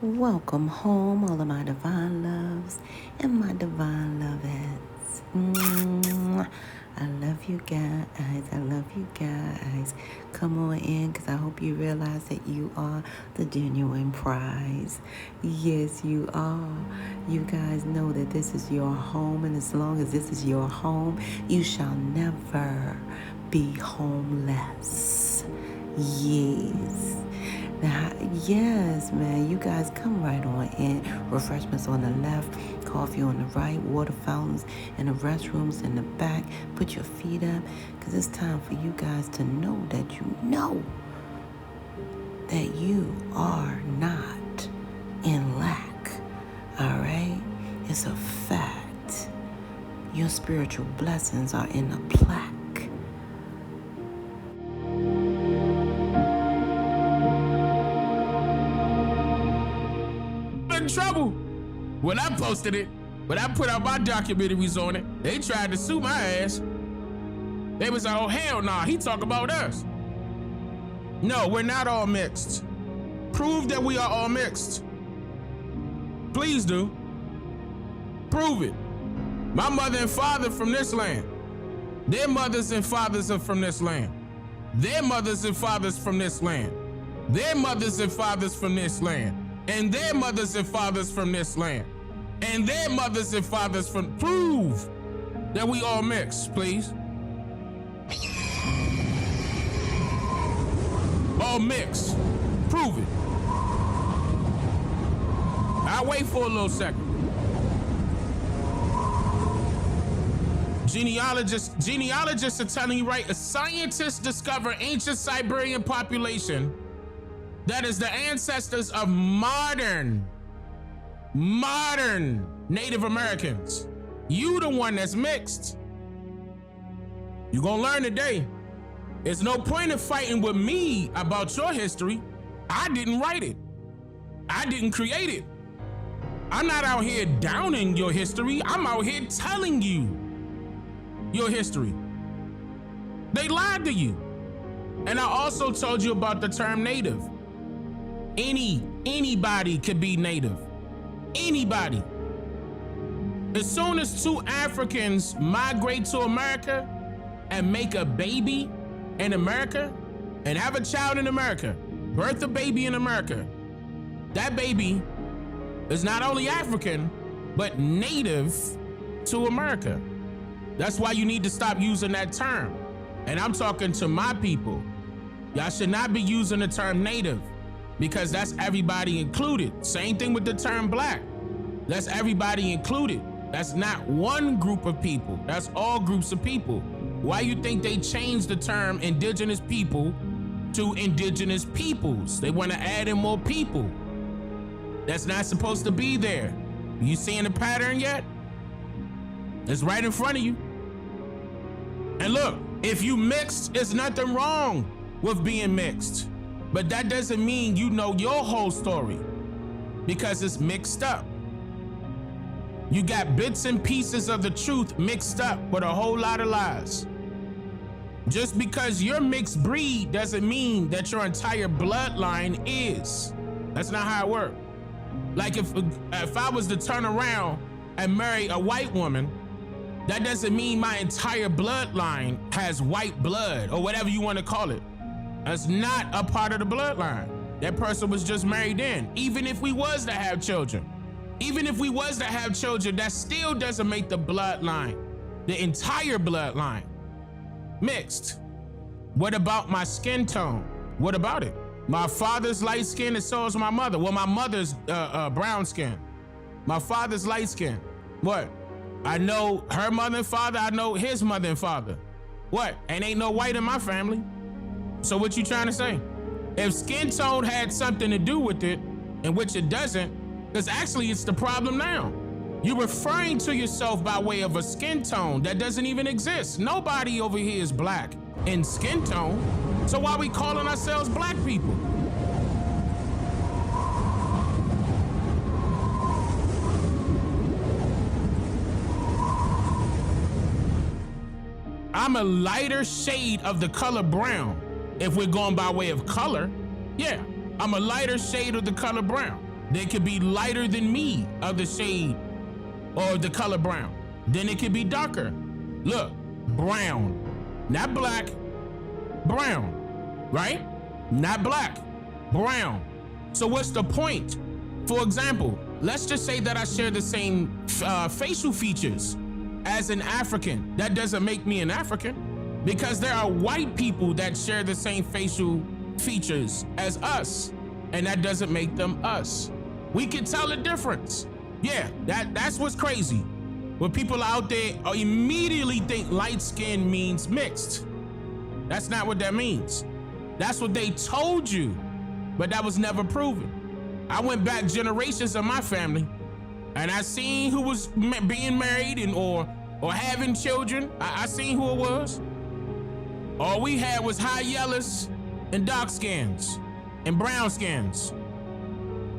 Welcome home, all of my divine loves and my divine lovettes. I love you guys. I love you guys. Come on in because I hope you realize that you are the genuine prize. Yes, you are. You guys know that this is your home, and as long as this is your home, you shall never be homeless. Yes. Now, yes, man, you guys come right on in. Refreshments on the left, coffee on the right, water fountains and the restrooms in the back. Put your feet up, because it's time for you guys to know that you are not in lack. All right? It's a fact. Your spiritual blessings are in the plaque. Trouble. When I posted it, when I put out my documentaries on it, they tried to sue my ass. They was like, oh, hell nah, he talk about us. No, we're not all mixed. Prove that we are all mixed. Please do. Prove it. My mother and father from this land. Their mothers and fathers are from this land. Their mothers and fathers from this land. Their mothers and fathers from this land. And their mothers and fathers from this land. And their mothers and fathers from... Prove that we all mixed, please. All mixed. Prove it. I'll wait for a little second. Genealogists are telling you, right? Scientists discover ancient Siberian population that is the ancestors of modern Native Americans. You the one that's mixed. You gonna learn today. There's no point in fighting with me about your history. I didn't write it. I didn't create it. I'm not out here downing your history. I'm out here telling you your history. They lied to you. And I also told you about the term Native. Anybody could be Native. Anybody. As soon as two Africans migrate to America and make a baby in America and have a child in America, birth a baby in America, that baby is not only African, but native to America. That's why you need to stop using that term. And I'm talking to my people. Y'all should not be using the term Native, because that's everybody included. Same thing with the term Black. That's everybody included. That's not one group of people. That's all groups of people. Why you think they changed the term Indigenous people to Indigenous peoples? They want to add in more people. That's not supposed to be there. You seeing the pattern yet? It's right in front of you. And look, if you mixed, there's nothing wrong with being mixed. But that doesn't mean you know your whole story, because it's mixed up. You got bits and pieces of the truth mixed up with a whole lot of lies. Just because you're mixed breed doesn't mean that your entire bloodline is. That's not how it works. Like if I was to turn around and marry a white woman, that doesn't mean my entire bloodline has white blood or whatever you want to call it. That's not a part of the bloodline. That person was just married in. Even if we was to have children, that still doesn't make the bloodline, the entire bloodline, mixed. What about my skin tone? What about it? My father's light skin and so is my mother. Well, my mother's brown skin. My father's light skin. What? I know her mother and father. I know his mother and father. What? And ain't no white in my family. So what you trying to say? If skin tone had something to do with it, in which it doesn't, because actually it's the problem now. You're referring to yourself by way of a skin tone that doesn't even exist. Nobody over here is black in skin tone. So why are we calling ourselves black people? I'm a lighter shade of the color brown. If we're going by way of color, yeah, I'm a lighter shade of the color brown. They could be lighter than me of the shade or the color brown. Then it could be darker. Look, brown, not black, brown, right? Not black, brown. So what's the point? For example, let's just say that I share the same facial features as an African. That doesn't make me an African, because there are white people that share the same facial features as us, and that doesn't make them us. We can tell the difference. Yeah, that's what's crazy. When people out there immediately think light skin means mixed. That's not what that means. That's what they told you, but that was never proven. I went back generations of my family, and I seen who was being married and or having children. I seen who it was. All we had was high yellows and dark skins and brown skins.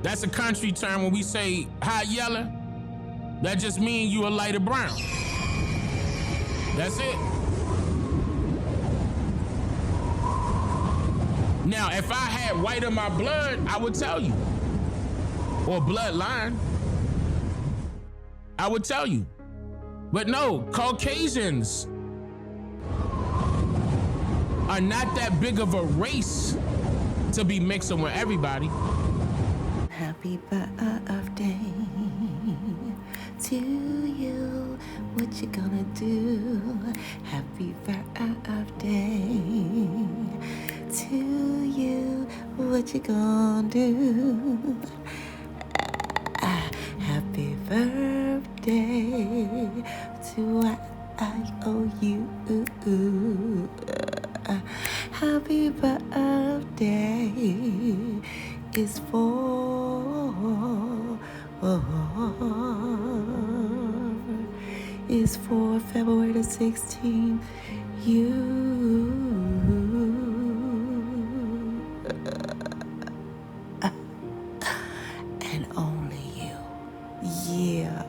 That's a country term. When we say high yellow, that just means you a lighter brown. That's it. Now, if I had white in my blood, I would tell you. Or bloodline, I would tell you. But no, Caucasians are not that big of a race to be mixing with everybody. Happy birthday to you. What you gonna do? Happy birthday to you. What you gonna do? Happy birthday to you. Happy birthday is for February the 16th. You and only you. Yeah.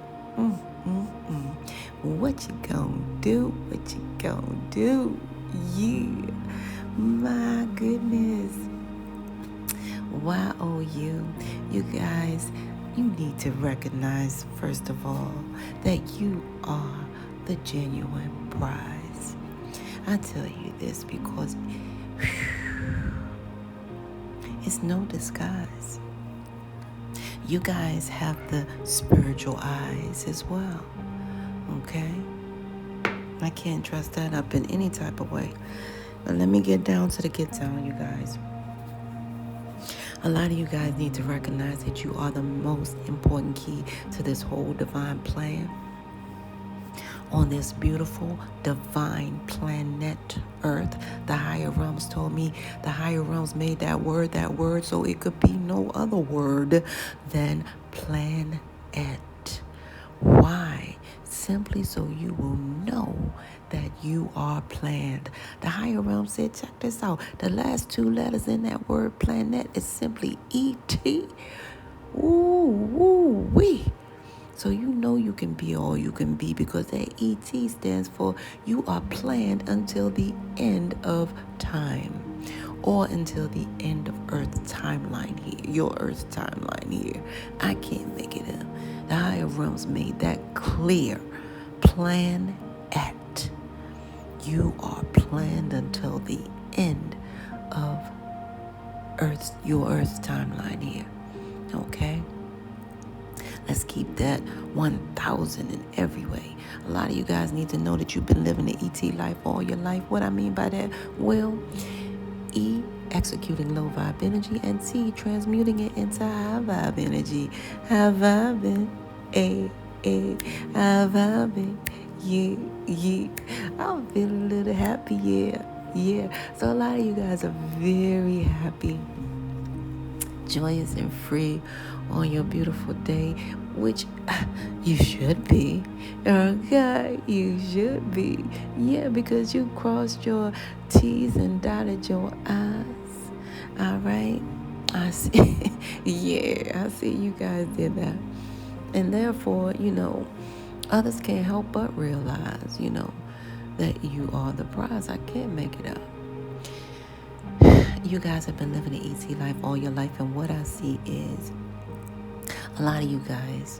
What you gonna do? What you gonna do? Yeah. My goodness. You guys, you need to recognize, first of all, that you are the genuine prize. I tell you this because it's no disguise. You guys have the spiritual eyes as well, okay? I can't dress that up in any type of way. But let me get down to the get down, you guys. A lot of you guys need to recognize that you are the most important key to this whole divine plan. On this beautiful divine planet Earth, the higher realms told me the higher realms made that word so it could be no other word than planet. Why? Simply so you will know that you are planned. The higher realm said, check this out. The last two letters in that word planet is simply E-T. Ooh-wee. So you know you can be all you can be, because that E-T stands for you are planned until the end of time, or until the end of Earth's timeline here, your Earth's timeline here. I can't make it up. The higher realms made that clear. Plan at. You are planned until the end of your Earth's timeline here. Okay? Let's keep that 1,000 in every way. A lot of you guys need to know that you've been living the ET life all your life. What I mean by that? Well, E, executing low vibe energy, and T, transmuting it into high vibe energy. High vibing, high vibing, yeah. I'm feeling a little happy, yeah. So a lot of you guys are very happy, joyous and free on your beautiful day, which you should be. Okay, you should be. Yeah, because you crossed your T's and dotted your I's. All right? I see. Yeah, I see you guys did that. And therefore, others can't help but realize, that you are the prize. I can't make it up. You guys have been living the ET life all your life, and what I see is A lot of you guys,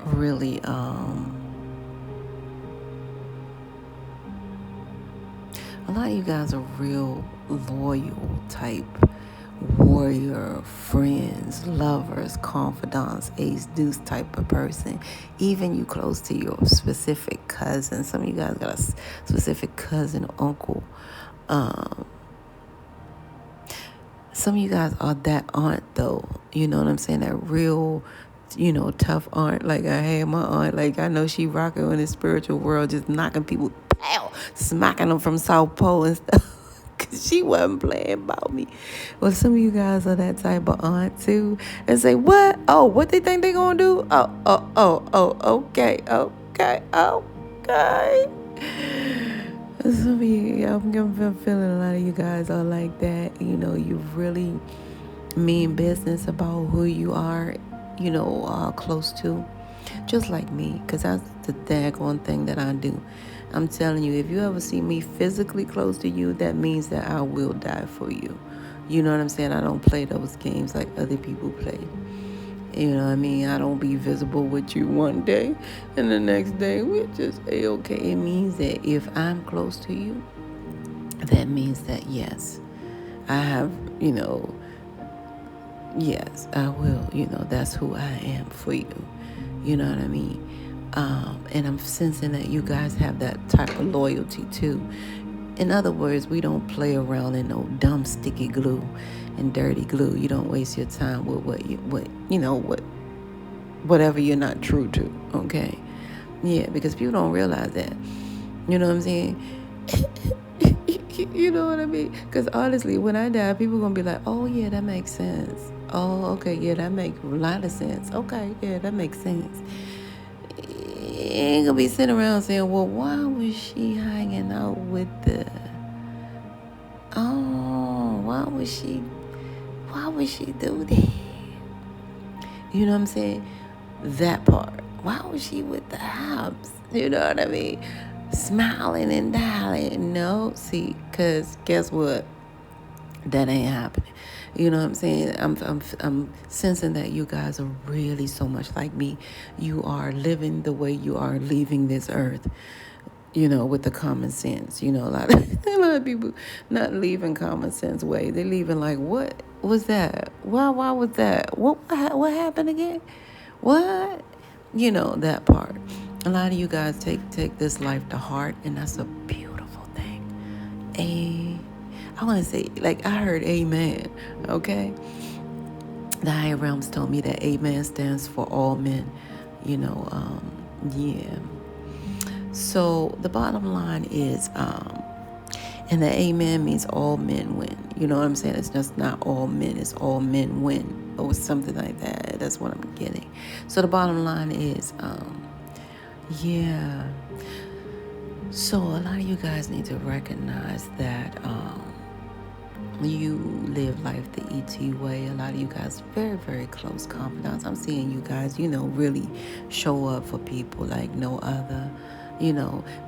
really, a lot of you guys are real loyal type warrior, friends, lovers, confidants, ace deuce type of person. Even you close to your specific cousin. Some of you guys got a specific cousin, uncle. Some of you guys are that aunt though. You know what I'm saying? That real, tough aunt. Like I had my aunt. Like I know she rocking in the spiritual world, just knocking people, pow, smacking them from South Pole and stuff. Cause she wasn't playing about me. Well, some of you guys are that type of aunt too, and say, "What? Oh, what they think they gonna do? Okay. Some of you, I'm feeling a lot of you guys are like that. You really mean business about who you are, close to. Just like me, because that's the daggone thing that I do. I'm telling you, if you ever see me physically close to you, that means that I will die for you. You know what I'm saying? I don't play those games like other people play. You know what I mean? I don't be visible with you one day and the next day we're just A-okay. It means that if I'm close to you, that means that yes, I have, yes, I will, that's who I am for you. You know what I mean? And I'm sensing that you guys have that type of loyalty too. In other words, we don't play around in no dumb sticky glue and dirty glue. You don't waste your time with whatever you're not true to. Okay, yeah, because people don't realize that. You know what I'm saying? You know what I mean? Because honestly, when I die, people gonna be like, "Oh yeah, that makes sense. Oh, okay, yeah, that makes a lot of sense. Okay, yeah, that makes sense." You ain't gonna be sitting around saying, "Well, why was she hanging out with the? Oh, why would she do that?" You know what I'm saying? That part. Why was she with the Hobbs? You know what I mean? Smiling and dialing. No, see, because guess what? That ain't happening. You know what I'm saying? I'm sensing that you guys are really so much like me. You are living the way you are leaving this earth. With the common sense. A lot of people not leaving common sense way. They leaving like, what was that? Why was that? What happened again? What? That part. A lot of you guys take this life to heart, and that's a beautiful thing. I want to say, like, I heard amen, okay? The higher realms told me that amen stands for all men, yeah. So the bottom line is, and the amen means all men win. You know what I'm saying? It's just not all men, it's all men win, or something like that. That's what I'm getting. So the bottom line is, yeah. So a lot of you guys need to recognize that you live life the ET way. A lot of you guys very, very close confidants. I'm seeing you guys, really show up for people like no other.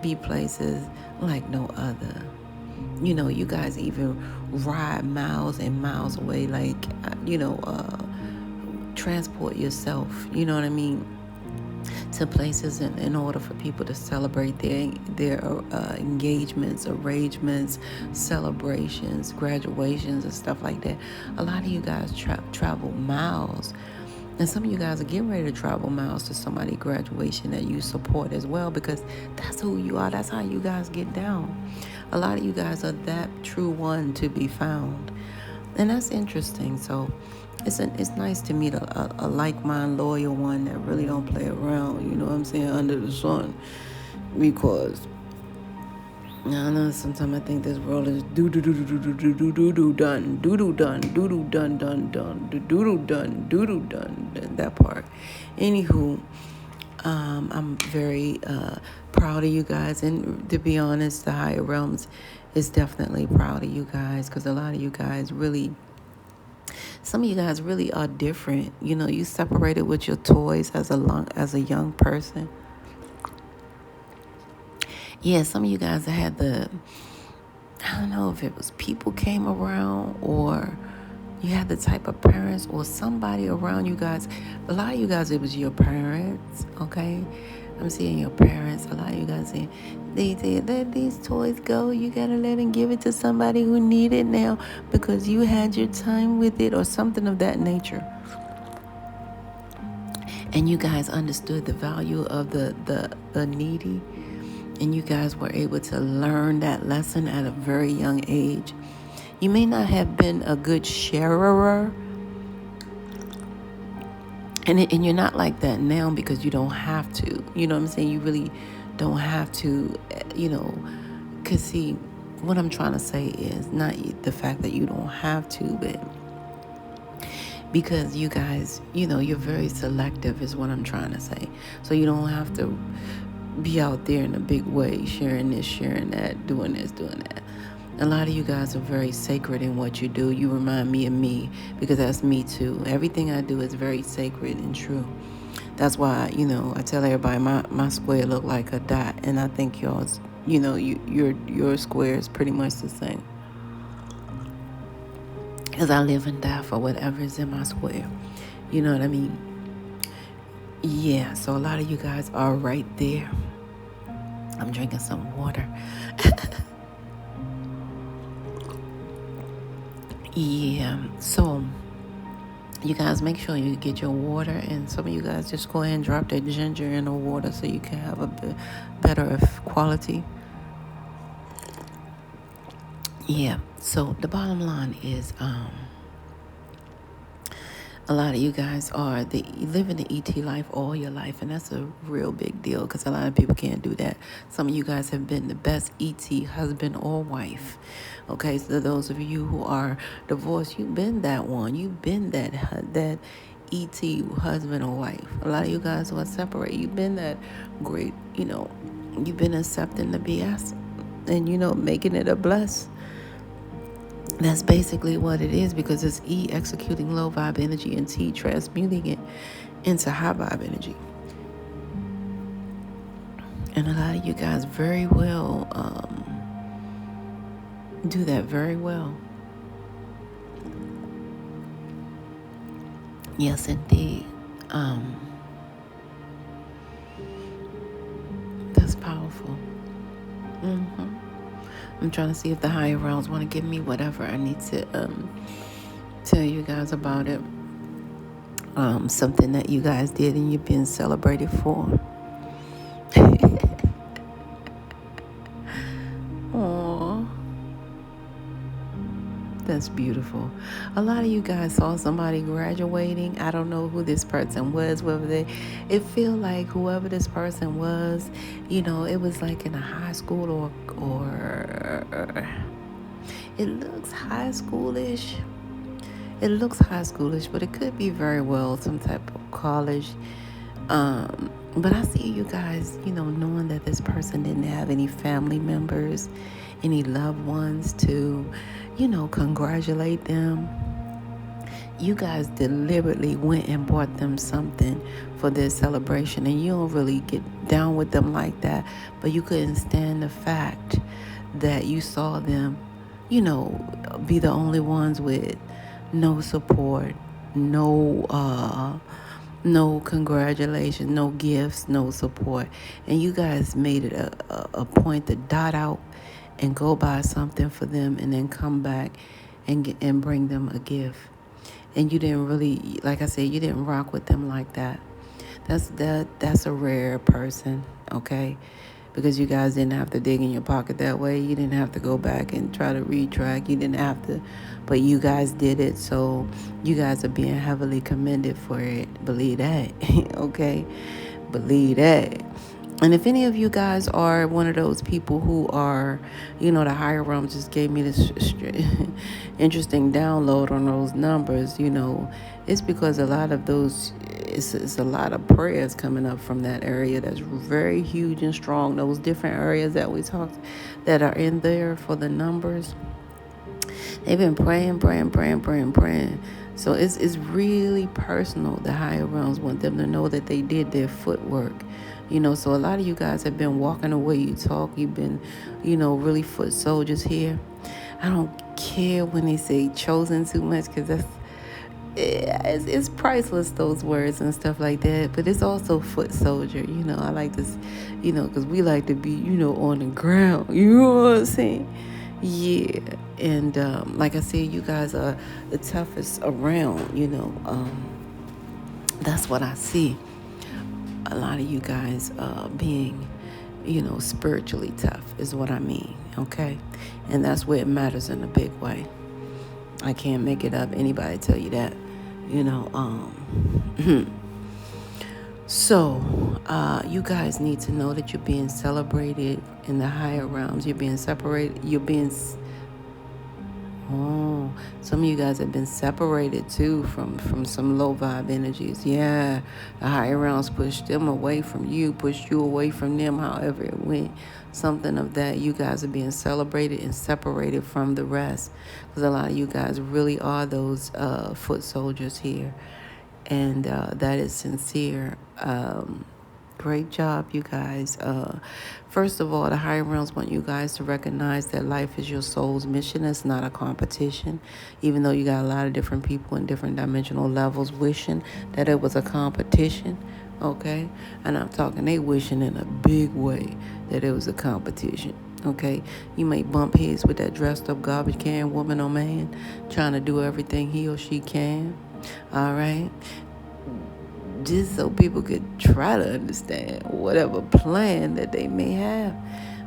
Be places like no other. You guys even ride miles and miles away, like, transport yourself, you know what I mean, to places in order for people to celebrate their engagements, arrangements, celebrations, graduations, and stuff like that. A lot of you guys travel miles. And some of you guys are getting ready to travel miles to somebody's graduation that you support as well, because that's who you are. That's how you guys get down. A lot of you guys are that true one to be found. And that's interesting. So it's nice to meet a like-minded, loyal one that really don't play around, you know what I'm saying, under the sun. Because I know sometimes I think this world is done, that part. Anywho, I'm very proud of you guys, and to be honest, the higher realms is definitely proud of you guys, because a lot of you guys really, some of you guys really are different. You separated with your toys as a young person. Yeah, some of you guys had I don't know if it was people came around, or You had the type of parents or somebody around you guys. A lot of you guys, it was your parents, okay? I'm seeing your parents. A lot of you guys saying, they said, let these toys go. You got to let and give it to somebody who need it now because you had your time with it or something of that nature. And you guys understood the value of the needy. And you guys were able to learn that lesson at a very young age. You may not have been a good sharer, and you're not like that now because you don't have to. You know what I'm saying? You really don't have to, because see, what I'm trying to say is not the fact that you don't have to, but because you guys, you're very selective is what I'm trying to say. So you don't have to be out there in a big way, sharing this, sharing that, doing this, doing that. A lot of you guys are very sacred in what you do. You remind me of me because that's me too. Everything I do is very sacred and true. That's why, I tell everybody my square look like a dot, and I think yours, your square is pretty much the same. Because I live and die for whatever is in my square. You know what I mean? Yeah, so a lot of you guys are right there. I'm drinking some water. Yeah, so you guys make sure you get your water, and some of you guys just go ahead and drop that ginger in the water so you can have a bit better quality. Yeah, so the bottom line is a lot of you guys are living the ET life all your life, and that's a real big deal because a lot of people can't do that. Some of you guys have been the best ET husband or wife. Okay, so those of you who are divorced, you've been that one. You've been that ET husband or wife. A lot of you guys who are separated, you've been that great, you've been accepting the BS and, making it a bless. That's basically what it is because it's E executing low vibe energy and T transmuting it into high vibe energy. And a lot of you guys very well do that very well. Yes, indeed. That's powerful. I'm trying to see if the higher realms want to give me whatever I need to tell you guys about it. Something that you guys did and you've been celebrated for. Aww. That's beautiful. A lot of you guys saw somebody graduating. I don't know who this person was, it feel like whoever this person was, it was like in a high school or it looks high schoolish. It looks high schoolish, but it could be very well some type of college. But I see you guys, knowing that this person didn't have any family members, any loved ones to, congratulate them. You guys deliberately went and bought them something for their celebration, and you don't really get down with them like that, but you couldn't stand the fact that you saw them, be the only ones with no support, no congratulations, no gifts, no support. And you guys made it a point to dot out and go buy something for them and then come back and bring them a gift. And you didn't really, like I said, you didn't rock with them like that. That's a rare person, okay? Because you guys didn't have to dig in your pocket that way. You didn't have to go back and try to retrack. You didn't have to, but you guys did it. So you guys are being heavily commended for it. Believe that, okay? Believe that. And if any of you guys are one of those people who are, the higher realm just gave me this interesting download on those numbers, it's because a lot of those, it's a lot of prayers coming up from that area that's very huge and strong. Those different areas that we talked that are in there for the numbers. They've been praying. So it's really personal. The higher realms want them to know that they did their footwork. So a lot of you guys have been walking the way you talk. You've been, really foot soldiers here. I don't care when they say chosen too much, because it's priceless, those words and stuff like that. But it's also foot soldier. I like this, because we like to be, on the ground. You know what I'm saying? Yeah. And like I said, you guys are the toughest around. That's what I see. A lot of you guys being, spiritually tough is what I mean. Okay. And that's where it matters in a big way. I can't make it up. Anybody tell you that, So, you guys need to know that you're being celebrated in the higher realms. You're being separated. Some of you guys have been separated too from some low vibe energies. Yeah, the higher realms pushed them away from you, pushed you away from them, however it went. Something of that. You guys are being celebrated and separated from the rest, because a lot of you guys really are those foot soldiers here, and that is sincere. Great job, you guys. First of all, the higher realms want you guys to recognize that life is your soul's mission. It's not a competition. Even though you got a lot of different people in different dimensional levels wishing that it was a competition, okay? And I'm talking, they wishing in a big way that it was a competition, okay? You may bump heads with that dressed up garbage can woman or man trying to do everything he or she can, all right? Just so people could try to understand whatever plan that they may have.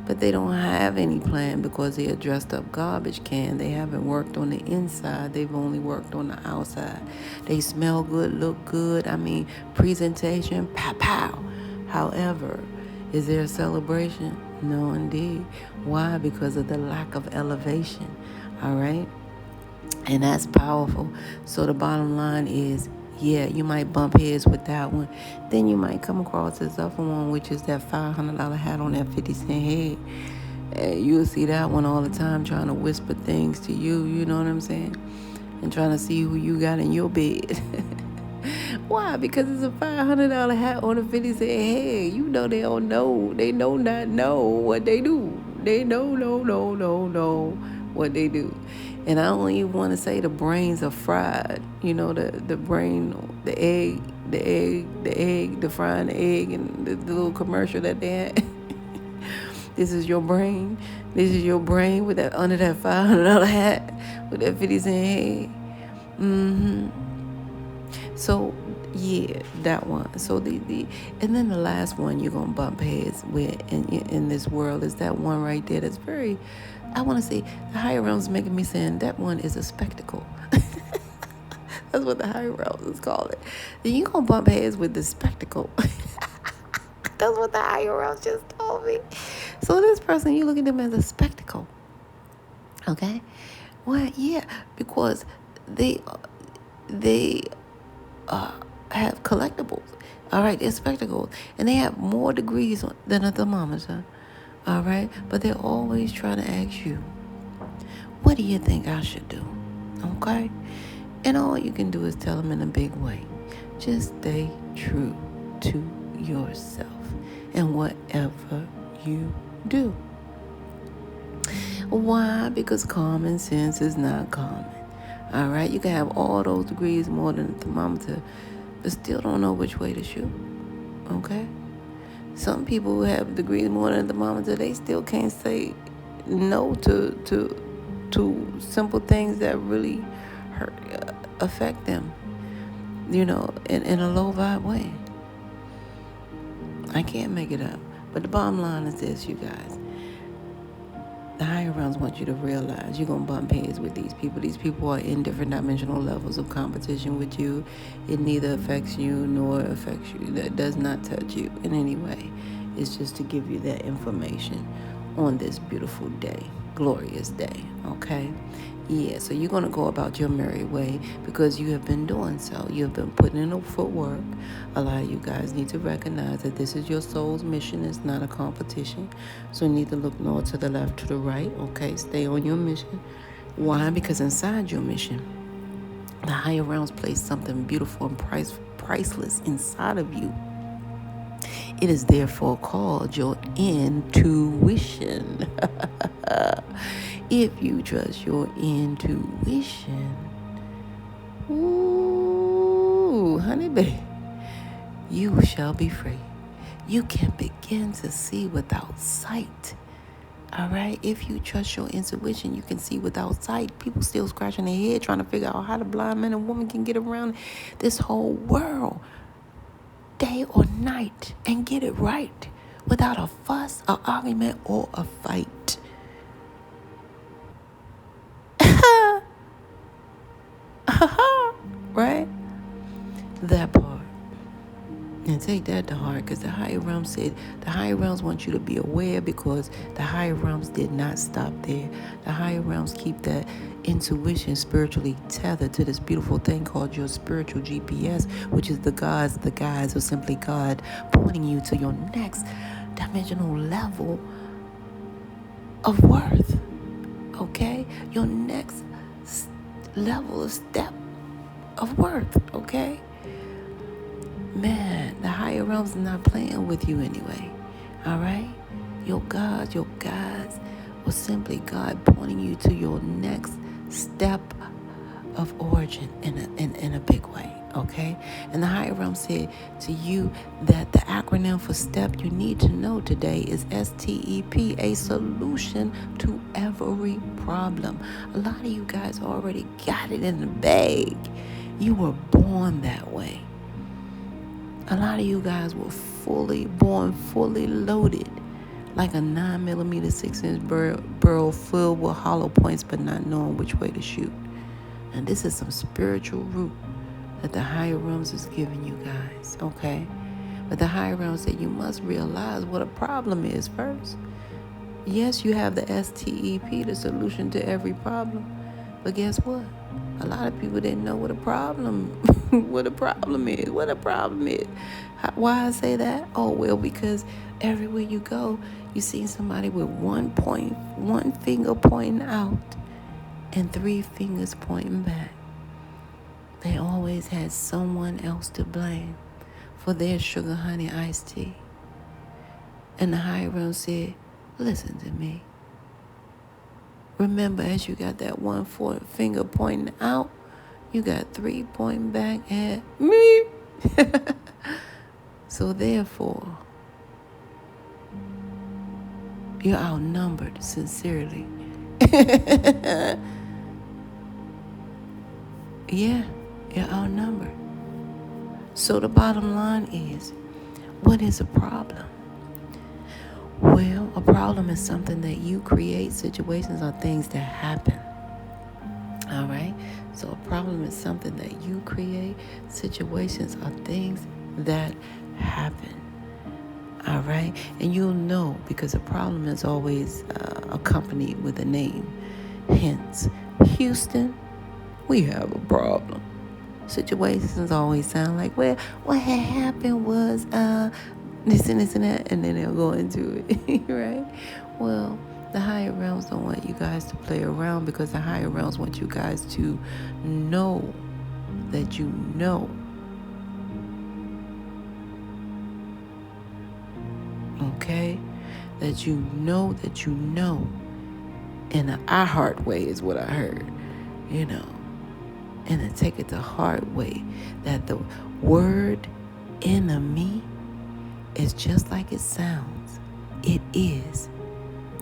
But they don't have any plan because they're a dressed up garbage can. They haven't worked on the inside. They've only worked on the outside. They smell good, look good. Presentation, pow. However, is there a celebration? No, indeed. Why? Because of the lack of elevation. All right? And that's powerful. So the bottom line is, yeah, you might bump heads with that one. Then you might come across this other one, which is that $500 hat on that 50-cent head. And you'll see that one all the time trying to whisper things to you, you know what I'm saying? And trying to see who you got in your bed. Why? Because it's a $500 hat on a 50-cent head. You know they don't know. They know not know what they do. They know what they do. And I don't even want to say the brains are fried. The brain, the egg, the frying the egg, and the little commercial that they had. This is your brain. This is your brain with that under that $500 hat with that 50-cent head. So, yeah, that one. So and then the last one you're gonna bump heads with in this world is that one right there. That's very. I want to say the higher realms making me saying that one is a spectacle. That's what the higher realms is called it. Then you're going to bump heads with the spectacle. That's what the higher realms just told me. So this person, you look at them as a spectacle. Okay? Well, yeah, because they have collectibles. All right, they're spectacles. And they have more degrees than a thermometer. All right? But they're always trying to ask you, what do you think I should do? Okay? And all you can do is tell them in a big way. Just stay true to yourself and whatever you do. Why? Because common sense is not common. All right? You can have all those degrees more than a thermometer, but still don't know which way to shoot. Okay? Some people who have degrees more than a thermometer, they still can't say no to simple things that really affect them, in a low vibe way. I can't make it up. But the bottom line is this, you guys. The higher realms want you to realize you're going to bump heads with these people. These people are in different dimensional levels of competition with you. It neither affects you nor affects you. That does not touch you in any way. It's just to give you that information on this beautiful day, glorious day, okay? Yeah, so you're going to go about your merry way because you have been doing so. You have been putting in the footwork. A lot of you guys need to recognize that this is your soul's mission. It's not a competition. So you need to look north to the left, to the right, okay? Stay on your mission. Why? Because inside your mission, the higher realms place something beautiful and priceless inside of you. It is therefore called your intuition. If you trust your intuition, ooh, honey babe, you shall be free. You can begin to see without sight. All right? If you trust your intuition, you can see without sight. People still scratching their head trying to figure out how the blind man and woman can get around this whole world, day or night, and get it right without a fuss, an argument, or a fight. Right? That part. And take that to heart, because the higher realms said, the higher realms want you to be aware, because the higher realms did not stop there. The higher realms keep that intuition spiritually tethered to this beautiful thing called your spiritual GPS, which is the guides, or simply God pointing you to your next dimensional level of worth. Okay? Your next level of step of worth. Okay? Man, the higher realms are not playing with you anyway. All right? Your gods, or simply God pointing you to your next step of origin in a big way. Okay? And the higher realm said to you that the acronym for STEP you need to know today is STEP, a solution to every problem. A lot of you guys already got it in the bag. You were born that way. A lot of you guys were born fully loaded, like a 9mm 6-inch barrel filled with hollow points, but not knowing which way to shoot. And this is some spiritual root that the higher realms is giving you guys, okay? But the higher realms say you must realize what a problem is first. Yes, you have the STEP, the solution to every problem. But guess what? A lot of people didn't know what a problem is. Why I say that? Oh, well, because everywhere you go, you see somebody with one finger pointing out and 3 fingers pointing back. They always had someone else to blame for their sugar honey iced tea. And the higher realm said, listen to me. Remember, as you got that 1 finger pointing out, you got 3 pointing back at me. So therefore, you're outnumbered, sincerely. Yeah, you're outnumbered. So the bottom line is, what is a problem? Well, a problem is something that you create. Situations are things that happen. All right? So a problem is something that you create. Situations are things that happen. All right? And you'll know, because a problem is always accompanied with a name. Hence, Houston, we have a problem. Situations always sound like, well, what had happened was this and this and that, and then they'll go into it, right? Well, the higher realms don't want you guys to play around, because the higher realms want you guys to know that you know. Okay? That you know that you know. In an I heart way is what I heard, you know. And to take it to heart way, that the word enemy is just like it sounds. It is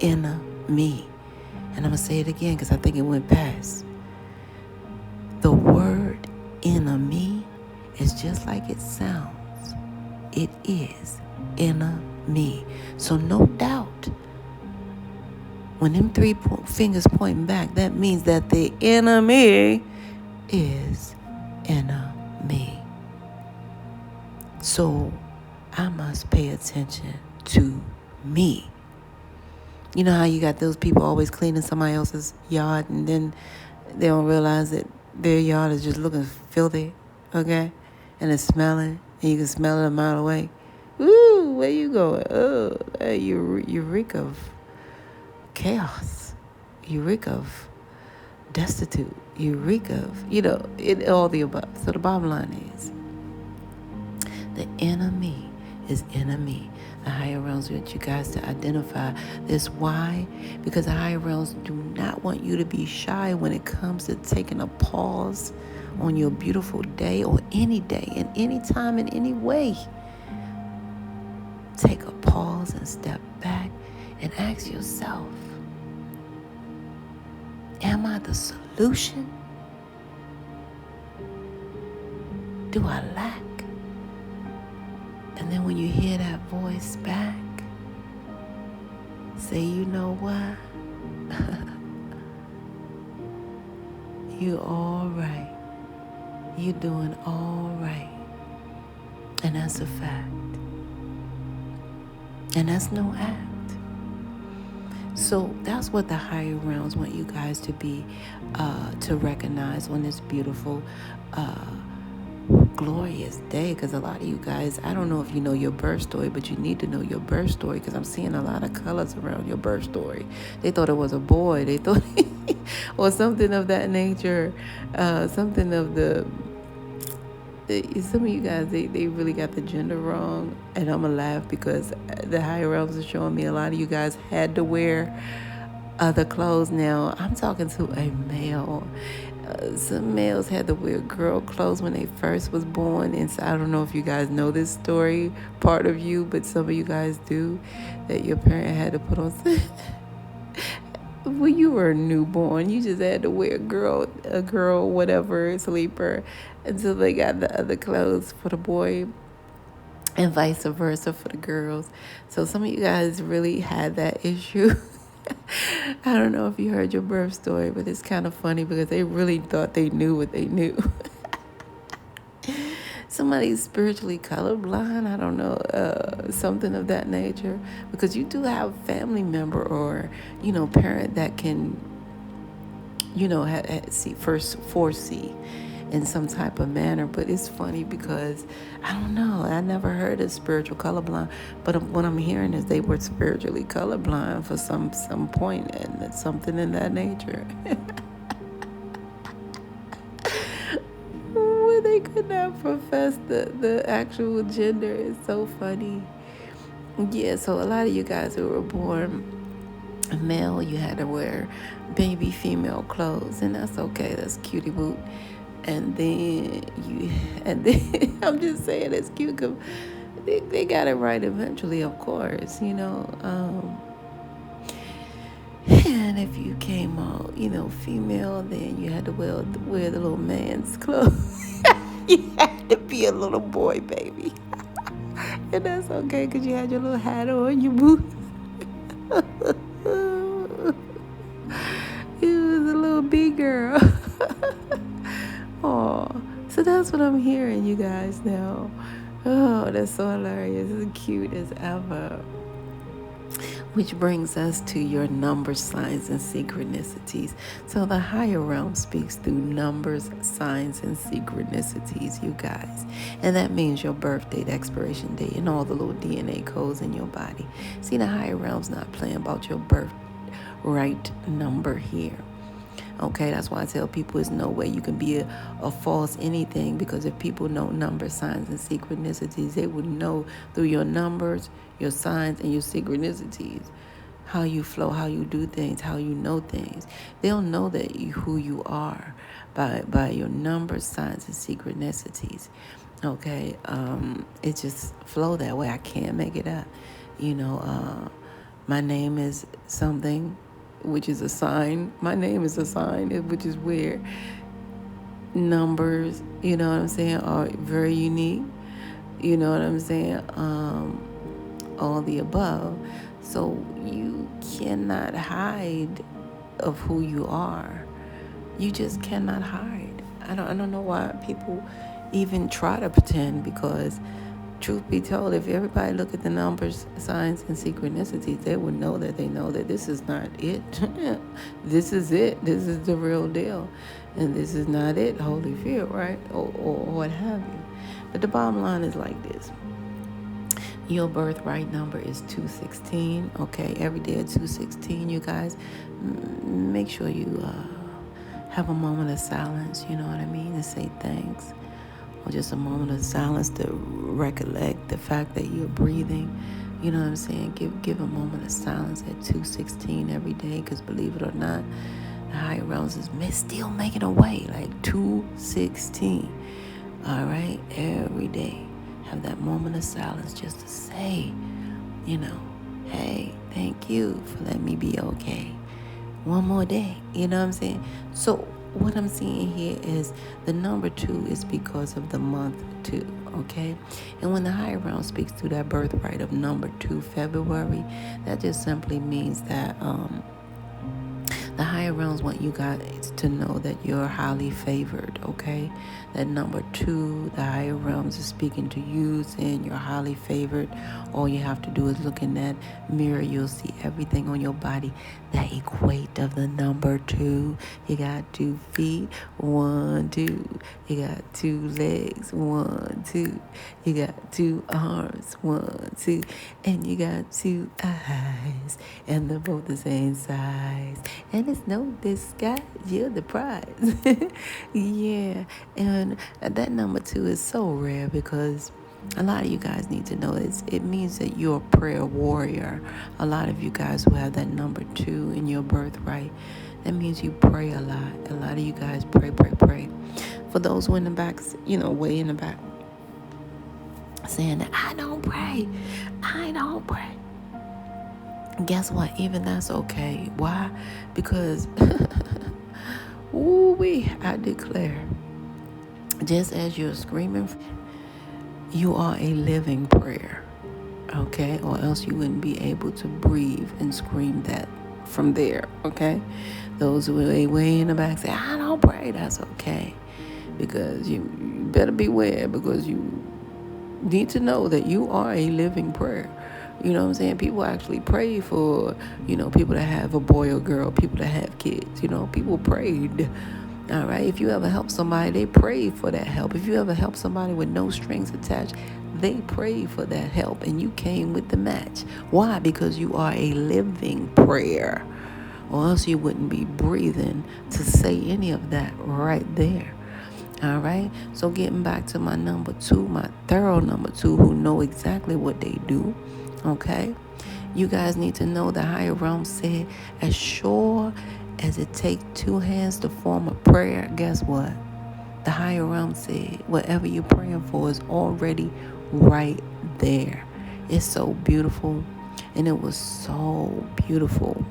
enemy. And I'm going to say it again because I think it went past. The word enemy is just like it sounds. It is enemy. So no doubt, when them 3 fingers pointing back, that means that the enemy is enemy. So I must pay attention to me. You know how you got those people always cleaning somebody else's yard, and then they don't realize that their yard is just looking filthy, okay? And it's smelling, and you can smell it a mile away. Ooh, where you going? Oh, you reek of chaos. You reek of destitute. You reek of, all the above. So the bottom line is, the enemy is enemy. The higher realms want you guys to identify this. Why? Because the higher realms do not want you to be shy when it comes to taking a pause on your beautiful day, or any day, in any time, in any way. Take a pause and step back and ask yourself, am I the solution? Do I lack? And then when you hear that voice back, say, you know what? You're all right. You're doing all right. And that's a fact. And that's no act. So that's what the higher realms want you guys to be, to recognize on this beautiful, glorious day. Because a lot of you guys, I don't know if you know your birth story, but you need to know your birth story, because I'm seeing a lot of colors around your birth story. They thought it was a boy. They thought, or something of that nature, something of the, some of you guys, they really got the gender wrong. And I'm gonna laugh because the higher realms are showing me a lot of you guys had to wear other clothes. Now I'm talking to a male. Some males had to wear girl clothes when they first was born. And so I don't know if you guys know this story, part of you, but some of you guys do, that your parent had to put on when you were a newborn, you just had to wear a girl, whatever, sleeper, until they got the other clothes for the boy, and vice versa for the girls. So some of you guys really had that issue. I don't know if you heard your birth story, but it's kind of funny because they really thought they knew what they knew. Somebody's spiritually colorblind, I don't know, something of that nature, because you do have a family member or, parent that can, foresee in some type of manner. But it's funny because, I don't know, I never heard of spiritual colorblind, but what I'm hearing is they were spiritually colorblind for some point, and it's something in that nature. They could not profess the actual gender. Is so funny. Yeah, so a lot of you guys who were born male, you had to wear baby female clothes, and that's okay. That's cutie boot. And then I'm just saying it's cute because they got it right eventually, of course, And if you came out, female, then you had to wear the little man's clothes. You had to be a little boy, baby. And that's okay because you had your little hat on, your boots. You was a little big girl. Oh, so that's what I'm hearing, you guys, now. Oh, that's so hilarious. It's cute as ever. Which brings us to your numbers, signs, and synchronicities. So the higher realm speaks through numbers, signs, and synchronicities, you guys. And that means your birth date, expiration date, and all the little DNA codes in your body. See, the higher realm's not playing about your birth right number here. Okay, that's why I tell people there's no way you can be a false anything, because if people know number, signs, and synchronicities, they would know through your numbers, your signs, and your synchronicities how you flow, how you do things, how you know things. They'll know that who you are by your numbers, signs, and synchronicities. Okay, it just flow that way. I can't make it up. My name is something, which is a sign. My name is a sign, which is where numbers, are very unique. You know what I'm saying? All the above. So you cannot hide of who you are. You just cannot hide. I don't know why people even try to pretend, because truth be told, if everybody look at the numbers, signs, and synchronicities, they would know that this is not it. This is it. This is the real deal. And this is not it, Holyfield, right? Or what have you. But the bottom line is like this. Your birthright number is 216. Okay, every day at 216, you guys, make sure you have a moment of silence, you know what I mean, to say thanks. or just a moment of silence to recollect the fact that you're breathing. You know what I'm saying? Give a moment of silence at 2:16 every day, because believe it or not, the higher realms is still making a way, like 2:16. All right, every day, have that moment of silence just to say, hey, thank you for letting me be okay. One more day, you know what I'm saying? So what I'm seeing here is the number 2 is because of the month 2, okay? And when the higher realm speaks to that birthright of number 2, February, that just simply means that the higher realms want you guys to know that you're highly favored, okay? That number 2, the higher realms is speaking to you, saying you're highly favored. All you have to do is look in that mirror. You'll see everything on your body that equate of the number 2. You got 2 feet, 1, 2. You got 2 legs, 1, 2. You got 2 arms, 1, 2. And you got 2 eyes, and they're both the same size. And it's no disguise, you're the prize. Yeah, and that number 2 is so rare, because a lot of you guys need to know it means that you're a prayer warrior. A lot of you guys who have that number 2 in your birthright, that means you pray a lot. A lot of you guys pray. For those who in the back, way in the back, saying that I don't pray. Guess what? Even that's okay. Why? Because, I declare, just as you're screaming, you are a living prayer, okay? Or else you wouldn't be able to breathe and scream that from there, okay? Those who are way in the back say, I don't pray. That's okay. Because you better beware, because you need to know that you are a living prayer. You know what I'm saying? People actually pray for, people that have a boy or girl, people that have kids. People prayed. All right? If you ever help somebody, they pray for that help. If you ever help somebody with no strings attached, they pray for that help, and you came with the match. Why? Because you are a living prayer. Or else you wouldn't be breathing to say any of that right there. All right? So getting back to my number 2, my thorough number 2, who know exactly what they do. Okay? You guys need to know the higher realm said, as sure as it takes 2 hands to form a prayer, guess what? The higher realm said, whatever you're praying for is already right there. It's so beautiful. And it was so beautiful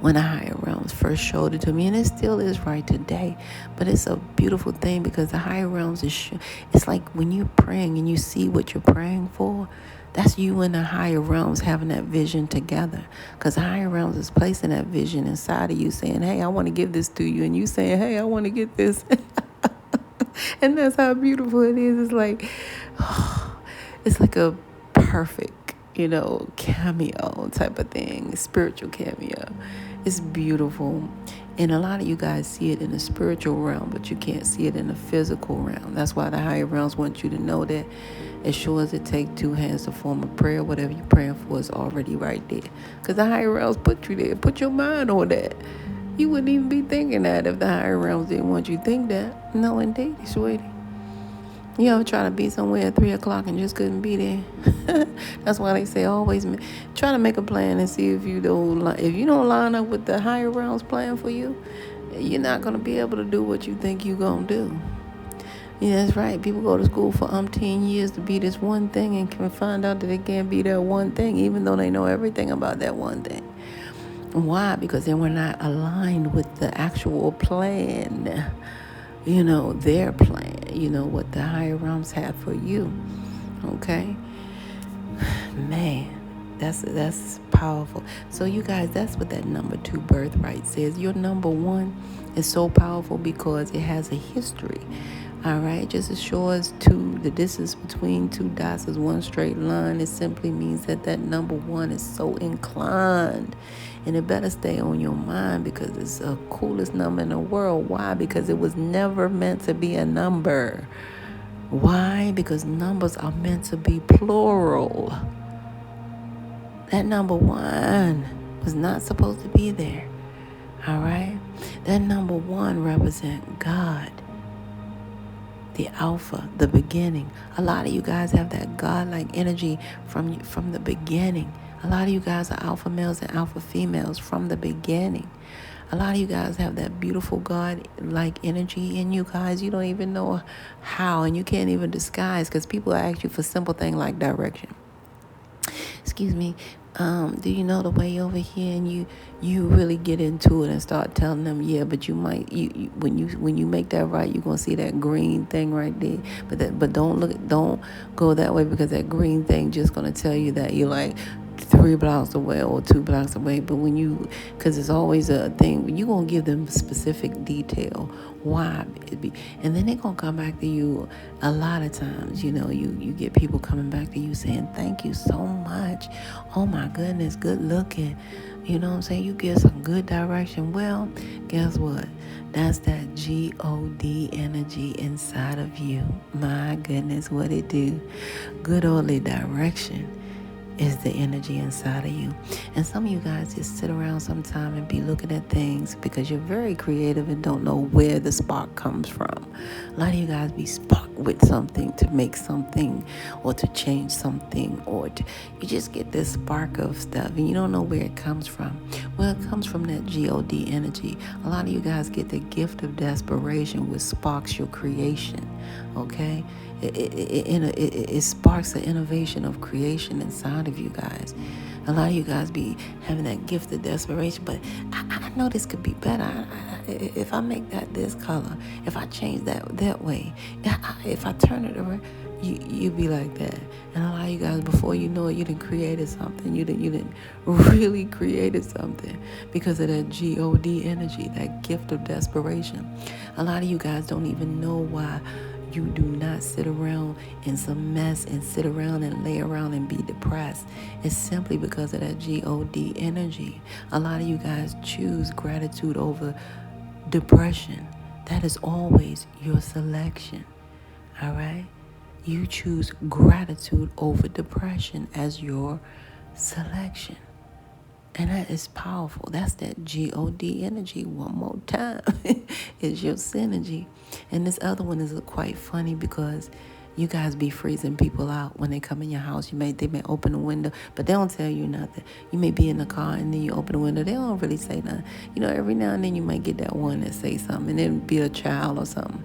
when the higher realms first showed it to me, and it still is right today. But it's a beautiful thing, because the higher realms it's like when you're praying and you see what you're praying for, that's you and the higher realms having that vision together. Because the higher realms is placing that vision inside of you, saying, hey, I want to give this to you. And you saying, hey, I want to get this. And that's how beautiful it is. It's like a perfect, cameo type of thing, spiritual cameo. It's beautiful. And a lot of you guys see it in the spiritual realm, but you can't see it in the physical realm. That's why the higher realms want you to know that as sure as it takes 2 hands to form a prayer, whatever you're praying for is already right there. Because the higher realms put you there. Put your mind on that. You wouldn't even be thinking that if the higher realms didn't want you to think that. No, indeed, sweetie. You ever try to be somewhere at 3 o'clock and just couldn't be there? That's why they say always try to make a plan and see if you don't line up with the higher realms plan for you, you're not going to be able to do what you think you're going to do. Yeah, that's right. People go to school for umpteen years to be this one thing and can find out that they can't be that one thing, even though they know everything about that one thing. Why? Because they were not aligned with the actual plan. Their plan, what the higher realms have for you. Okay? Man, that's powerful. So you guys, that's what that number 2 birthright says. Your number 1 is so powerful because it has a history. All right? Just as sure as the distance between 2 dots is one straight line, it simply means that number 1 is so inclined. And it better stay on your mind, because it's the coolest number in the world. Why? Because it was never meant to be a number. Why? Because numbers are meant to be plural. That number 1 was not supposed to be there. All right? That number 1 represents God. the alpha, the beginning. A lot of you guys have that godlike energy from the beginning. A lot of you guys are alpha males and alpha females from the beginning. A lot of you guys have that beautiful God-like energy in you guys. You don't even know how, and you can't even disguise, because people ask you for simple things like direction. Excuse me. Do you know the way over here? And you really get into it and start telling them, yeah, but you might when you make that right, you're gonna see that green thing right there. But don't go that way, because that green thing just gonna tell you that you're like 3 blocks away or 2 blocks away. But because it's always a thing, you're going to give them specific detail why and then they're going to come back to you. A lot of times, you get people coming back to you saying, thank you so much. Oh my goodness, good looking. You know what I'm saying? You give some good direction. Well, guess what? That's that God energy inside of you. My goodness, what it do? Good orderly direction is the energy inside of you. And some of you guys just sit around sometime and be looking at things because you're very creative and don't know where the spark comes from. A lot of you guys be sparked with something to make something or to change something, or you just get this spark of stuff and you don't know where it comes from. Well, it comes from that God energy. A lot of you guys get the gift of desperation, which sparks your creation. Okay? It sparks the innovation of creation inside of you guys. A lot of you guys be having that gift of desperation, but I know this could be better. If I make that this color, if I change that way, if I turn it around, you be like that. And a lot of you guys, before you know it, you done created something. You done really created something because of that God energy, that gift of desperation. A lot of you guys don't even know why you do not sit around in some mess and sit around and lay around and be depressed. It's simply because of that God energy. A lot of you guys choose gratitude over depression. That is always your selection. All right? You choose gratitude over depression as your selection. And that is powerful. That's that God energy. One more time. It's your synergy. And this other one is quite funny because you guys be freezing people out when they come in your house. They may open the window, but they don't tell you nothing. You may be in the car and then you open the window. They don't really say nothing. Every now and then you might get that one that say something, and it'll be a child or something.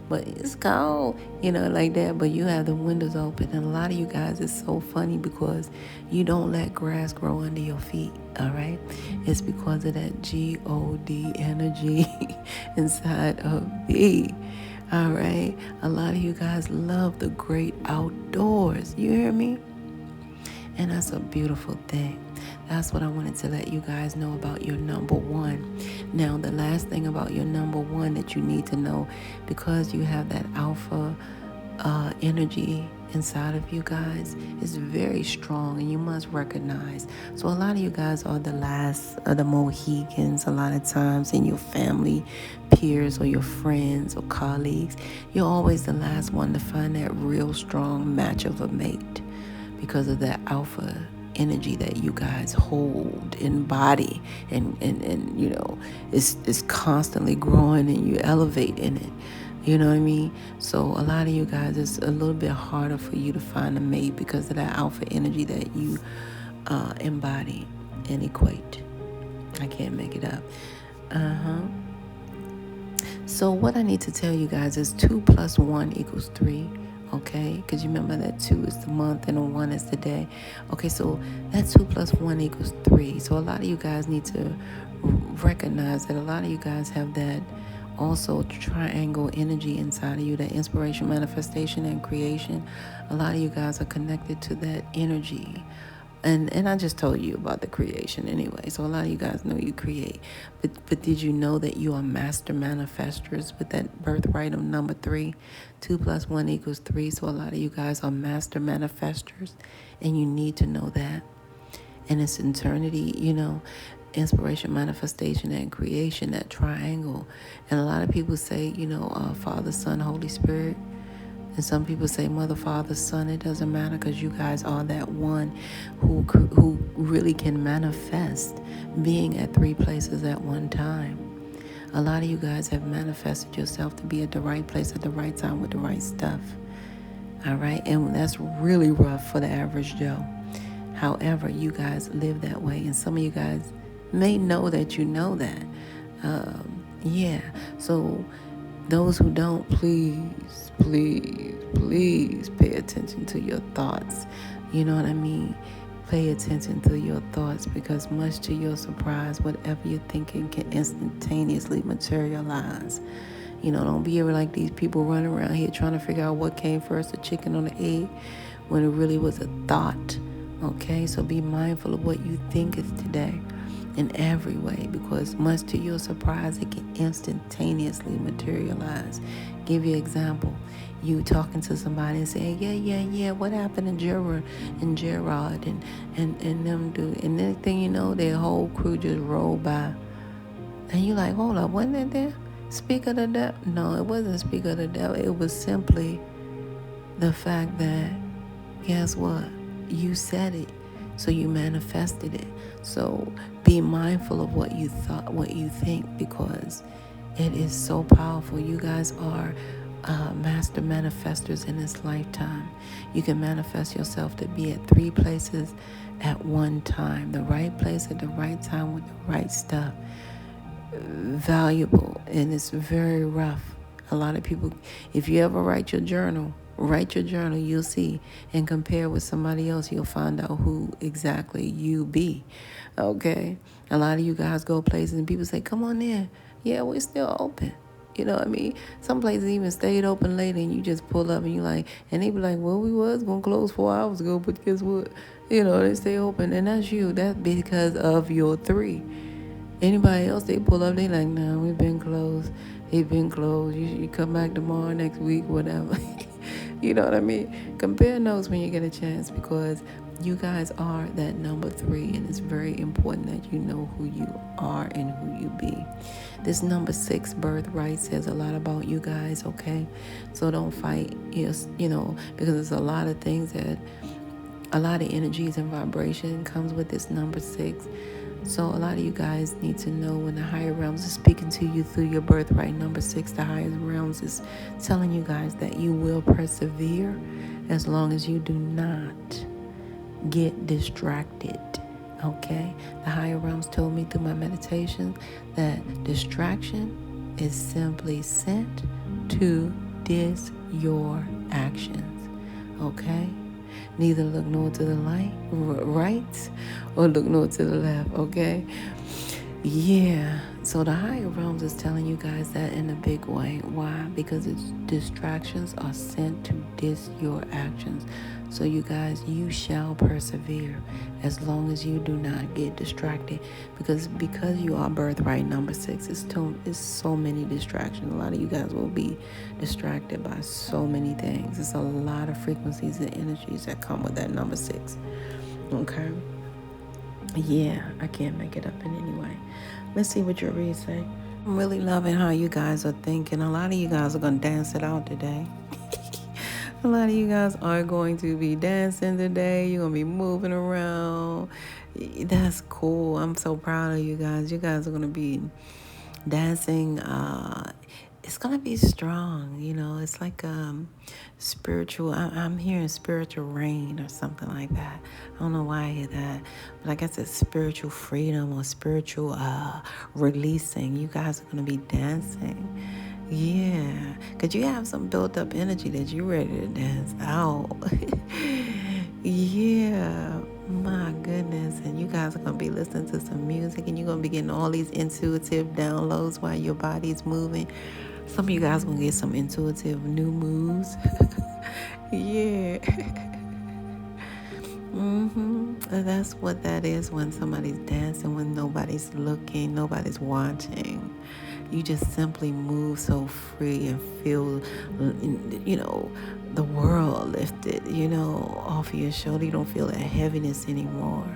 But it's cold, like that. But you have the windows open. And a lot of you guys, it's so funny because you don't let grass grow under your feet, all right? It's because of that God energy inside of me, all right? A lot of you guys love the great outdoors. You hear me? And that's a beautiful thing. That's what I wanted to let you guys know about your number one. Now, the last thing about your number one that you need to know, because you have that alpha energy inside of you guys, is very strong, and you must recognize. So a lot of you guys are the last of the Mohegans a lot of times in your family, peers, or your friends or colleagues. You're always the last one to find that real strong match of a mate because of that alpha energy that you guys hold in body, and it's constantly growing, and you elevate in it. You know what I mean? So a lot of you guys, it's a little bit harder for you to find a mate because of that alpha energy that you embody and equate. I can't make it up. So what I need to tell you guys is 2 + 1 = 3. Okay, because you remember that 2 is the month and a 1 is the day. Okay, so that 2 + 1 = 3. So a lot of you guys need to recognize that a lot of you guys have that also triangle energy inside of you, that inspiration, manifestation, and creation. A lot of you guys are connected to that energy. And I just told you about the creation anyway. So a lot of you guys know you create. But did you know that you are master manifestors with that birthright of number 3? 2 + 1 = 3. So a lot of you guys are master manifestors. And you need to know that. And it's eternity, inspiration, manifestation, and creation, that triangle. And a lot of people say, Father, Son, Holy Spirit. And some people say Mother, Father, Son. It doesn't matter, because you guys are that one who really can manifest being at 3 places at one time. A lot of you guys have manifested yourself to be at the right place at the right time with the right stuff. All right? And that's really rough for the average Joe. However, you guys live that way. And some of you guys may know that you know that. Yeah. So those who don't, please, please, please pay attention to your thoughts. You know what I mean? Pay attention to your thoughts, because much to your surprise, whatever you're thinking can instantaneously materialize. You know, don't be ever like these people running around here trying to figure out what came first, the chicken or the egg, when it really was a thought. Okay, so be mindful of what you think is today in every way, because much to your surprise, it can instantaneously materialize. Give you an example. You talking to somebody and say, yeah, what happened to Gerard and them dude? And next thing you know, their whole crew just rolled by. And you like, hold up, wasn't that there? Speak of the devil? No, it wasn't speak of the devil. It was simply the fact that, guess what? You said it, so you manifested it. So be mindful of what you thought, what you think, because it is so powerful. You guys are master manifestors in this lifetime. You can manifest yourself to be at 3 places at one time. The right place at the right time with the right stuff. Valuable, and it's very rough. A lot of people, if you ever write your journal, you'll see, and compare with somebody else, you'll find out who exactly you be. Okay? A lot of you guys go places and people say, come on in. Yeah, we're still open. You know what I mean? Some places even stayed open later, and you just pull up and you like, and they be like, well, we was going to close 4 hours ago, but guess what? You know, they stay open, and that's you. That's because of your 3. Anybody else, they pull up, they like, nah, we've been closed. It's been closed. You come back tomorrow, next week, whatever. You know what I mean? Compare notes when you get a chance, because you guys are that number 3, and it's very important that you know who you are and who you be. This number 6 birthright says a lot about you guys, okay? So don't fight, you know, because there's a lot of things that, a lot of energies and vibration comes with this number 6. So a lot of you guys need to know when the higher realms are speaking to you through your birthright number 6, the higher realms is telling you guys that you will persevere as long as you do not get distracted. Okay? The higher realms told me through my meditation that distraction is simply sent to dis your actions. Okay? Neither look nor to the right or look nor to the left, okay? Yeah. So the higher realms is telling you guys that in a big way. Why? Because its distractions are sent to dis your actions. So you guys, you shall persevere as long as you do not get distracted. Because you are birthright number 6, it's so many distractions. A lot of you guys will be distracted by so many things. It's a lot of frequencies and energies that come with that number 6. Okay? Yeah, I can't make it up in any way. Let's see what your reads say. I'm really loving how you guys are thinking. A lot of you guys are going to dance it out today. A lot of you guys are going to be dancing today. You're going to be moving around. That's cool. I'm so proud of you guys. You guys are going to be dancing. It's going to be strong. You know, it's like spiritual. I'm hearing spiritual rain or something like that. I don't know why I hear that. But I guess it's spiritual freedom or spiritual releasing. You guys are going to be dancing. Yeah, because you have some built up energy that you're ready to dance out. Yeah, my goodness. And you guys are going to be listening to some music, and you're going to be getting all these intuitive downloads while your body's moving. Some of you guys are going to get some intuitive new moves. Yeah. That's what that is when somebody's dancing, when nobody's looking, nobody's watching. You just simply move so free and feel, you know, the world lifted, you know, off of your shoulder. You don't feel that heaviness anymore.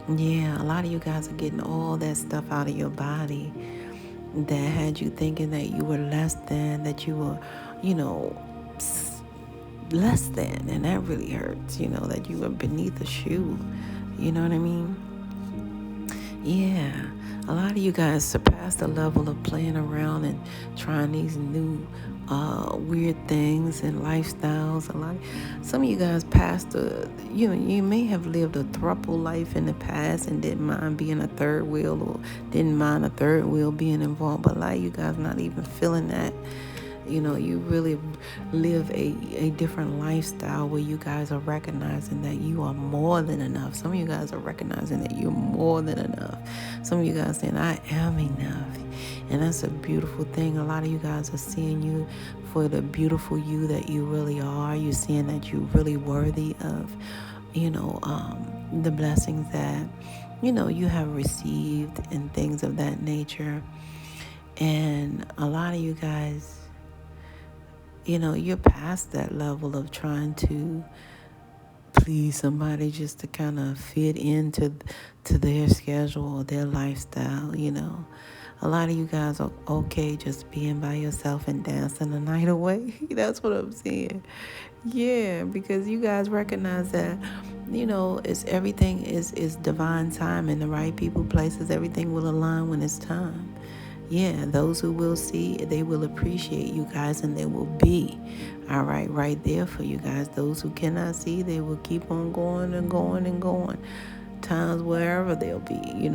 Yeah, a lot of you guys are getting all that stuff out of your body that had you thinking that you were less than, that you were, you know, less than, and that really hurts, you know, that you were beneath a shoe. You know what I mean? Yeah. A lot of you guys surpassed the level of playing around and trying these new weird things and lifestyles. Some of you guys passed you may have lived a throuple life in the past and didn't mind being a third wheel, or didn't mind a third wheel being involved. But a lot of you guys not even feeling that. You really live a different lifestyle where you guys are recognizing that you are more than enough. Some of you guys are recognizing that you're more than enough. Some of you guys saying, I am enough. And that's a beautiful thing. A lot of you guys are seeing you for the beautiful you that you really are. You're seeing that you're really worthy of, the blessings that, you have received and things of that nature. And a lot of you guys, you're past that level of trying to please somebody just to kind of fit into their schedule or their lifestyle. A lot of you guys are okay just being by yourself and dancing the night away. That's what I'm saying. Yeah, because you guys recognize that, it's everything is divine time, and the right people, places, everything will align when it's time. Yeah, those who will see, they will appreciate you guys, and they will be right there for you guys. Those who cannot see, they will keep on going and going and going. Times wherever they'll be,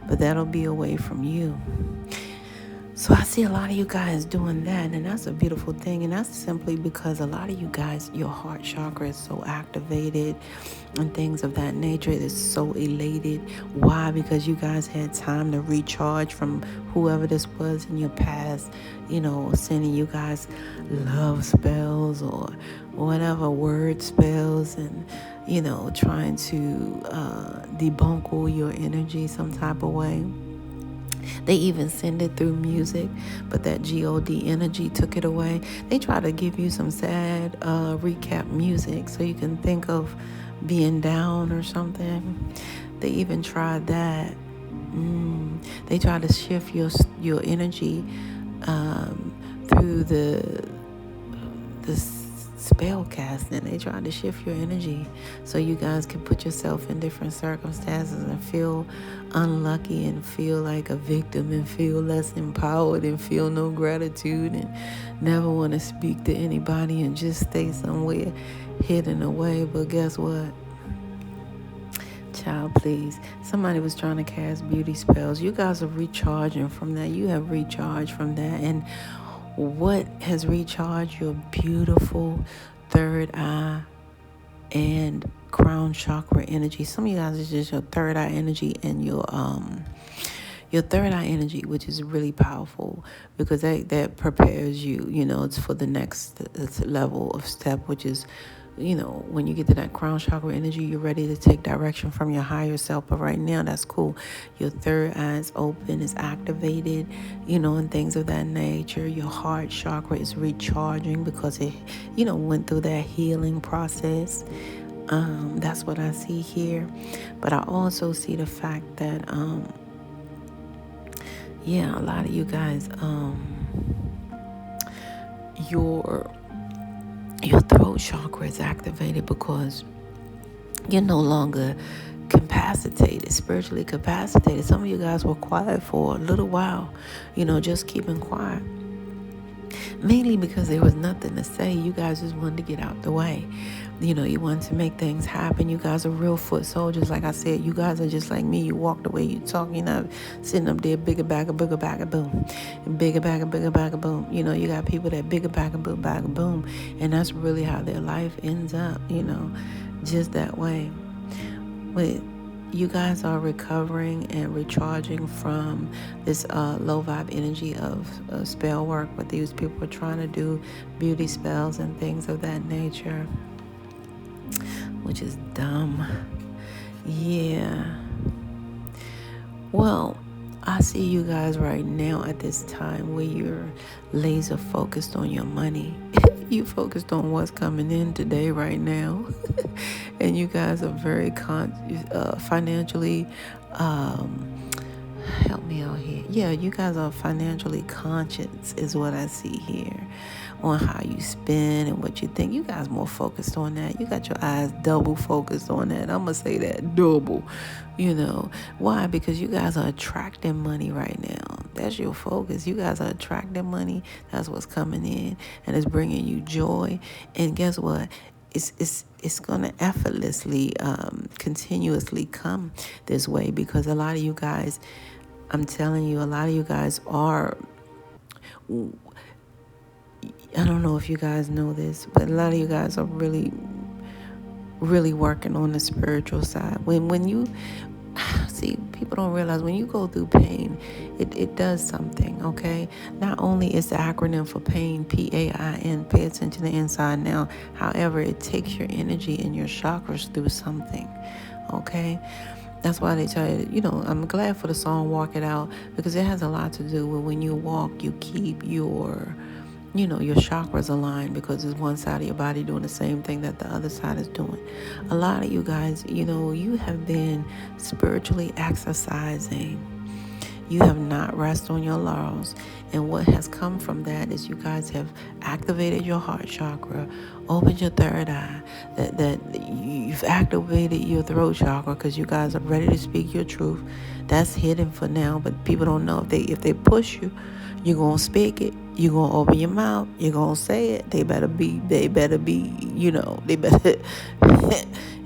but that'll be away from you. So I see a lot of you guys doing that, and that's a beautiful thing. And that's simply because a lot of you guys, your heart chakra is so activated and things of that nature. It is so elated. Why? Because you guys had time to recharge from whoever this was in your past, sending you guys love spells or whatever, word spells, and trying to debunk all your energy some type of way. They even send it through music, but that God energy took it away. They try to give you some sad recap music so you can think of being down or something. They even tried that. They try to shift your energy through the spell casting. They try to shift your energy so you guys can put yourself in different circumstances and feel unlucky and feel like a victim and feel less empowered and feel no gratitude and never want to speak to anybody and just stay somewhere hidden away. But guess what? Child, please. Somebody was trying to cast beauty spells. You guys are recharging from that. You have recharged from that. And what has recharged your beautiful third eye and crown chakra energy? Some of you guys is just your third eye energy and your third eye energy, which is really powerful because that prepares you. It's for the next level of step, which is, when you get to that crown chakra energy, you're ready to take direction from your higher self. But right now, that's cool. Your third eye is open, is activated, and things of that nature. Your heart chakra is recharging because it, went through that healing process. That's what I see here. But I also see the fact that, a lot of you guys, your throat chakra is activated because you're no longer spiritually capacitated. Some of you guys were quiet for a little while, just keeping quiet. Mainly because there was nothing to say. You guys just wanted to get out the way. You wanted to make things happen. You guys are real foot soldiers. Like I said, you guys are just like me. You walk the way you talk. You're not sitting up there, bigger bag of boom. Bigger bag of boom. You got people that bigger bag of boom. And that's really how their life ends up, just that way. But you guys are recovering and recharging from this low vibe energy of spell work. But these people are trying to do beauty spells and things of that nature, which is dumb. Yeah. Well, I see you guys right now at this time where you're laser focused on your money. You focused on what's coming in today right now. And you guys are very financially help me out here. Yeah, you guys are financially conscious is what I see here, on how you spend and what you think. You guys more focused on that. You got your eyes double focused on that. I'm gonna say that double. Why? Because you guys are attracting money right now. That's your focus. You guys are attracting money. That's what's coming in, and it's bringing you joy. And guess what? It's gonna effortlessly, continuously come this way, because a lot of you guys, I'm telling you, a lot of you guys are, I don't know if you guys know this, but a lot of you guys are really, really working on the spiritual side. When you see, people don't realize when you go through pain, it does something, okay? Not only is the acronym for pain, PAIN, pay attention to the inside now. However, it takes your energy and your chakras through something, okay? That's why they tell you, I'm glad for the song Walk It Out, because it has a lot to do with when you walk, you keep your chakras aligned, because it's one side of your body doing the same thing that the other side is doing. A lot of you guys, you have been spiritually exercising. You have not rested on your laurels. And what has come from that is you guys have activated your heart chakra, opened your third eye, that you've activated your throat chakra, because you guys are ready to speak your truth. That's hidden for now, but people don't know if they push you, you're going to speak it. You're going to open your mouth. You're going to say it. They better be, they better, if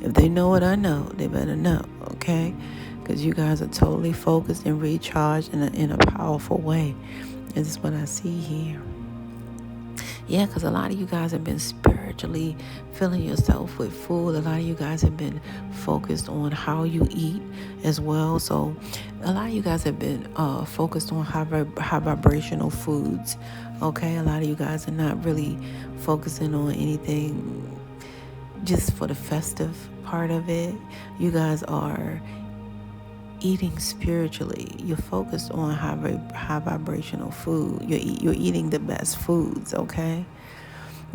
they know what I know, they better know, okay? Because you guys are totally focused and recharged in a powerful way. This is what I see here. Yeah, because a lot of you guys have been spiritually filling yourself with food. A lot of you guys have been focused on how you eat as well. So a lot of you guys have been focused on high vibrational foods. Okay, a lot of you guys are not really focusing on anything just for the festive part of it. You guys are eating spiritually. You're focused on high vibrational food. You're eating the best foods, okay?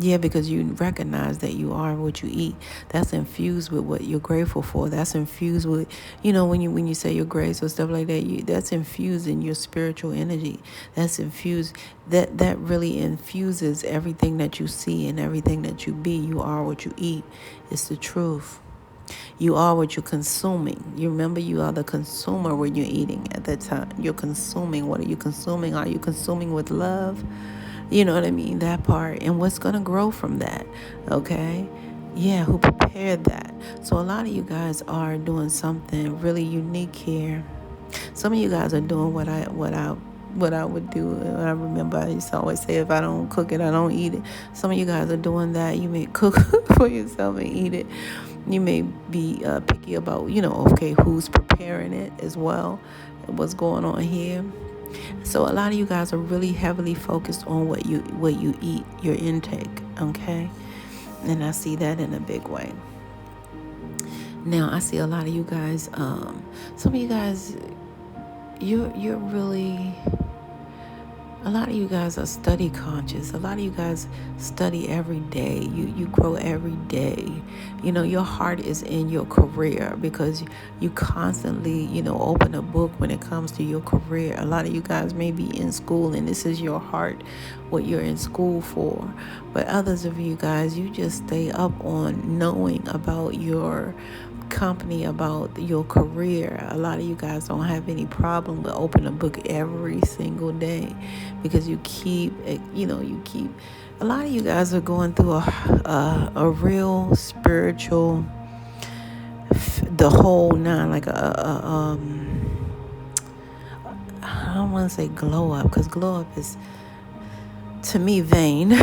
Yeah, because you recognize that you are what you eat. That's infused with what you're grateful for. That's infused with, when you say you're grateful, stuff like that, that's infused in your spiritual energy. That's infused, that really infuses everything that you see and everything that you be. You are what you eat. It's the truth. You are what you're consuming. You remember, you are the consumer when you're eating at that time. You're consuming. What are you consuming? Are you consuming with love? You know what I mean? That part. And what's going to grow from that? Okay? Yeah, who prepared that? So a lot of you guys are doing something really unique here. Some of you guys are doing what I would do. I remember I used to always say, if I don't cook it, I don't eat it. Some of you guys are doing that. You may cook for yourself and eat it. You may be picky about, okay, who's preparing it as well, what's going on here. So a lot of you guys are really heavily focused on what you eat, your intake, okay? And I see that in a big way. Now I see a lot of you guys, some of you guys, you're really, a lot of you guys are study conscious. A lot of you guys study every day. You grow every day. Your heart is in your career, because you constantly, open a book when it comes to your career. A lot of you guys may be in school and this is your heart, what you're in school for. But others of you guys, you just stay up on knowing about your company, about your career. A lot of you guys don't have any problem with opening a book every single day, because you keep a lot of you guys are going through a real spiritual, the whole nine, like I don't want to say glow up, because glow up is, to me, vain.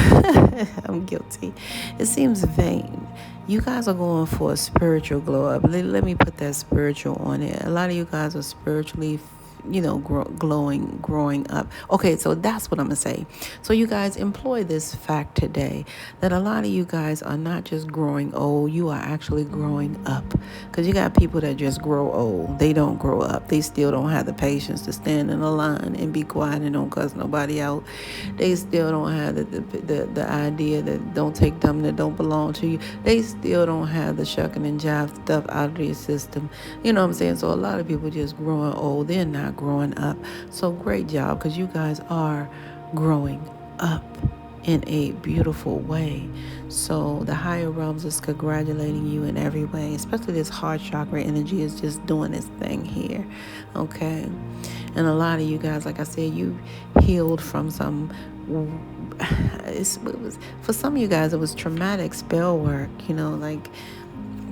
I'm guilty. It seems vain. You guys are going for a spiritual glow up. Let me put that spiritual on it. A lot of you guys are spiritually, growing up. Okay, so that's what I'm going to say. So you guys employ this fact today, that a lot of you guys are not just growing old, you are actually growing up. Because you got people that just grow old. They don't grow up. They still don't have the patience to stand in a line and be quiet and don't cuss nobody out. They still don't have the idea that don't take them that don't belong to you. They still don't have the shucking and jive stuff out of their system. You know what I'm saying? So a lot of people just growing old. They're not not growing up. So great job, because you guys are growing up in a beautiful way. So the higher realms is congratulating you in every way, especially this heart chakra energy is just doing its thing here. Okay. And a lot of you guys, like I said, you healed from some, for some of you guys, it was traumatic spell work, like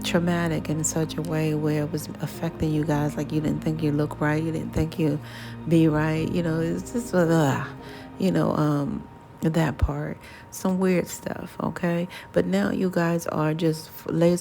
traumatic in such a way where it was affecting you guys. Like you didn't think you look right. You didn't think you be right. It's just, that part, some weird stuff. Okay. But now you guys are just laser